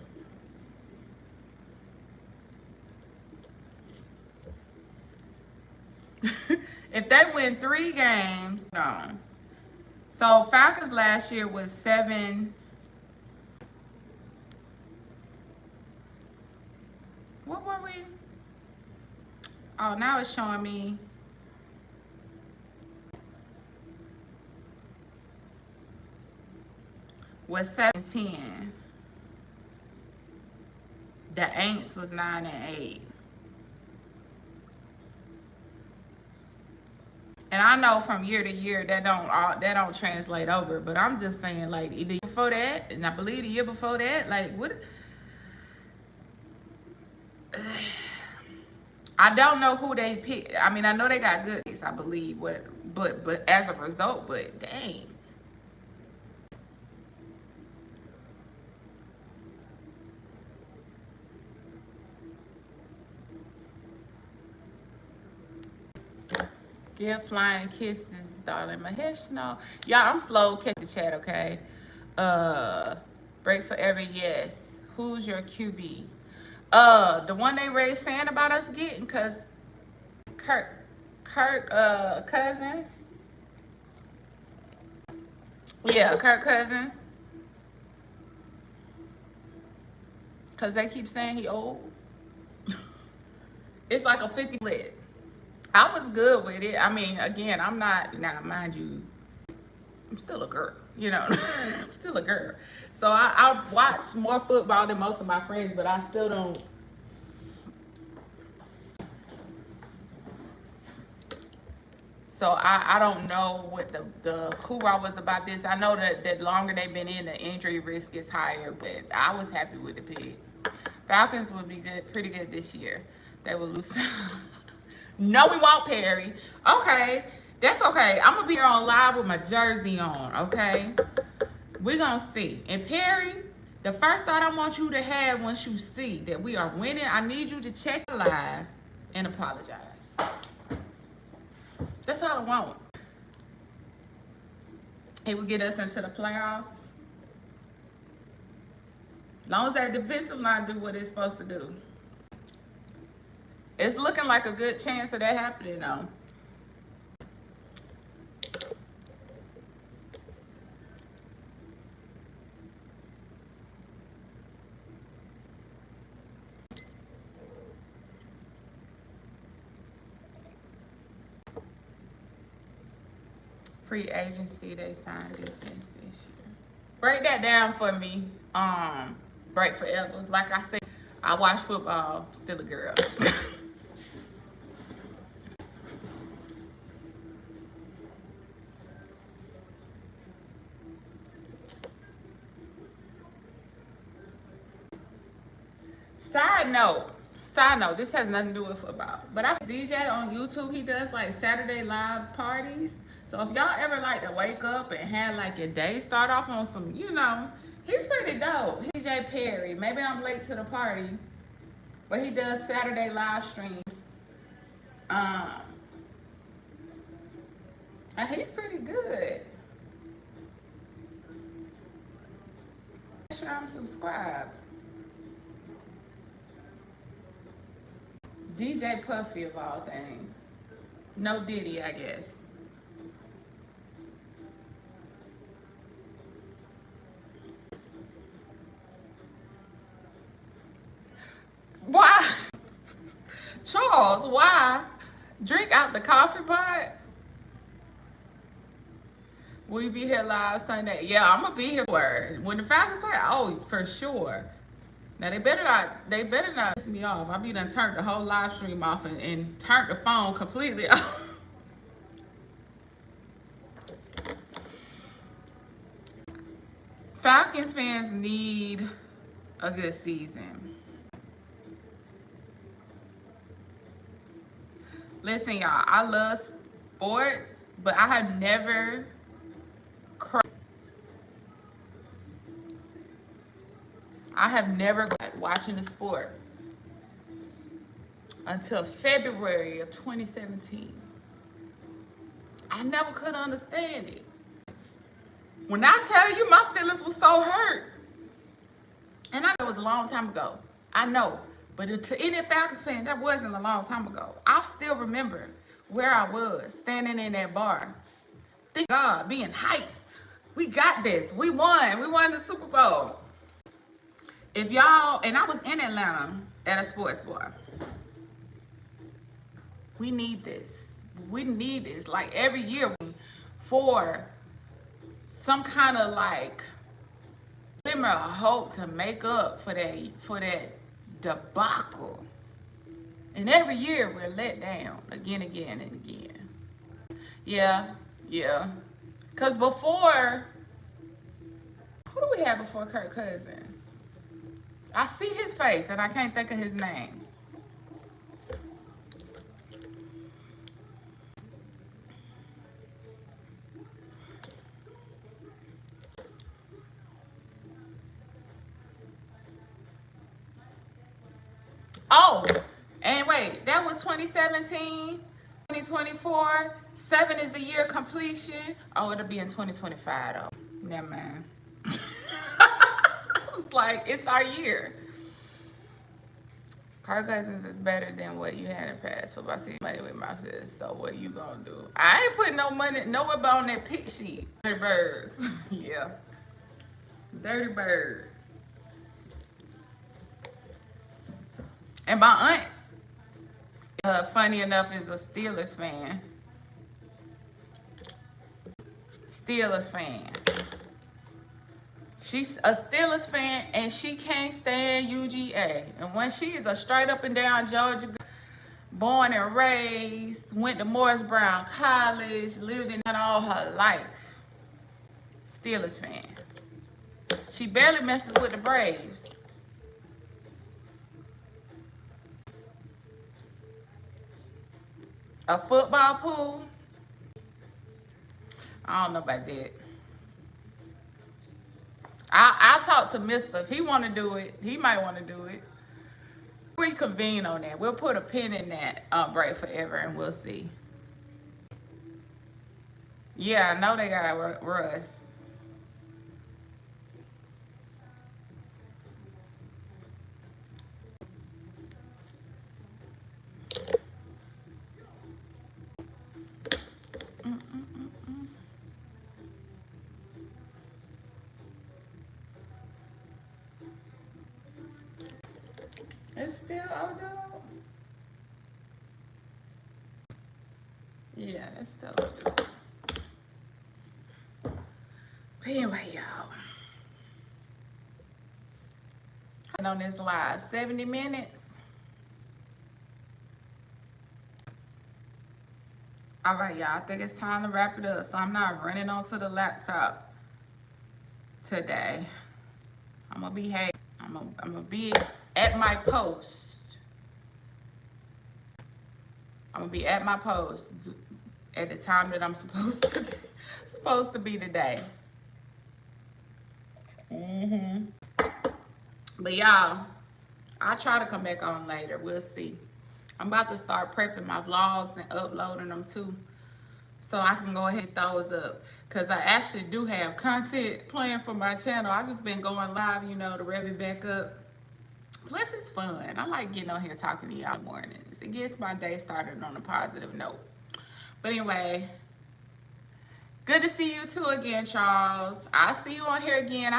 If they win 3 games, no. So Falcons last year was 7. What were we? Oh, now it's showing me. Was 7-10. The Aints was 9-8. And I know from year to year that don't translate over, but I'm just saying, like, the year before that, and I believe the year before that, like, what? I don't know who they picked. I mean, I know they got good picks, I believe, but as a result, but dang. Give flying kisses, darling Mahesh. No, y'all, I'm slow. Catch the chat, okay? Break forever. Yes. Who's your QB? The one they raised saying about us getting, cause Kirk Cousins. Yeah, Kirk Cousins. Cause they keep saying he old. It's like a 50 split. I was good with it. I mean, again, I'm not, now mind you, I'm still a girl, you know. I'm still a girl. So I watch more football than most of my friends, but I still don't. So I don't know what the hoorah was about this. I know that the longer they've been in, the injury risk is higher, but I was happy with the pick. Falcons would be good, pretty good this year. They will lose. No, we won't, Perry. Okay, that's okay. I'm gonna be here on live with my jersey on. Okay, we're gonna see. And Perry, the first thought I want you to have once you see that we are winning, I need you to check live and apologize. That's all I want. It will get us into the playoffs. As long as that defensive line do what it's supposed to do. It's looking like a good chance of that happening, though. Free agency, they signed defense this year. Break that down for me. Break forever. Like I said, I watch football, still a girl. Side note, this has nothing to do with football. But I DJ on YouTube, he does like Saturday live parties. So if y'all ever like to wake up and have like your day start off on some, you know, he's pretty dope. DJ Perry. Maybe I'm late to the party. But he does Saturday live streams. And he's pretty good. Make sure I'm subscribed. DJ Puffy of all things. No Diddy, I guess. Why? Charles, why? Drink out the coffee pot? Will you be here live Sunday? Yeah, I'm gonna be here for it. When the Falcons play, oh, for sure. Now they better not piss me off. I be done turned the whole live stream off and turned the phone completely off. Falcons fans need a good season. Listen, y'all, I love sports, but I have never watching the sport until February of 2017. I never could understand it. When I tell you my feelings were so hurt, and I know it was a long time ago. I know. But to any Falcons fan, that wasn't a long time ago. I still remember where I was, standing in that bar. Thank God, being hyped. We got this. We won. We won the Super Bowl. If y'all, and I was in Atlanta at a sports bar. We need this. We need this. Like every year for some kind of like glimmer of hope to make up for that debacle. And every year we're let down again and again. Yeah. Because before, who do we have before Kirk Cousins? I see his face and I can't think of his name. Oh, and wait, that was 2017, 2024. 7 is a year completion. Oh, it'll be in 2025 though. Never mind. I was like, it's our year. Car Cousins is better than what you had in past. So if I see money with my sis, so what you gonna do? I ain't putting no money nowhere but on that pick sheet. Dirty birds. Yeah. Dirty birds. And my aunt, funny enough, is a Steelers fan. Steelers fan. She's a Steelers fan and she can't stand UGA. And when she is a straight up and down Georgia, born and raised, went to Morris Brown College, lived in that all her life. Steelers fan. She barely messes with the Braves. A football pool? I don't know about that. I'll talk to Mister. If he want to do it, he might want to do it. We convene on that. We'll put a pin in that break forever and we'll see. Yeah, I know they got Russ. It's still Odo. Yeah, that's still Odo. But anyway, y'all. On this live, 70 minutes. All right, y'all. I think it's time to wrap it up. So I'm not running onto the laptop today. I'm gonna behave. I'm gonna be at my post. I'm gonna be at my post at the time that I'm supposed to be today. But y'all, I'll try to come back on later. We'll see. I'm about to start prepping my vlogs and uploading them too, so I can go ahead and throw those up. Cause I actually do have content planned for my channel. I just been going live, you know, to rev it back up. Plus, it's fun. I like getting on here talking to y'all mornings. It gets my day started on a positive note. But anyway, good to see you too again, Charles. I'll see you on here again.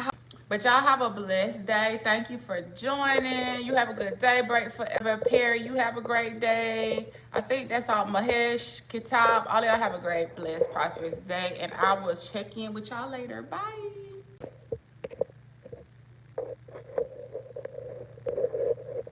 But y'all have a blessed day. Thank you for joining. You have a good day. Break forever. Perry, you have a great day. I think that's all. Mahesh, Kitab, all y'all have a great, blessed, prosperous day. And I will check in with y'all later. Bye.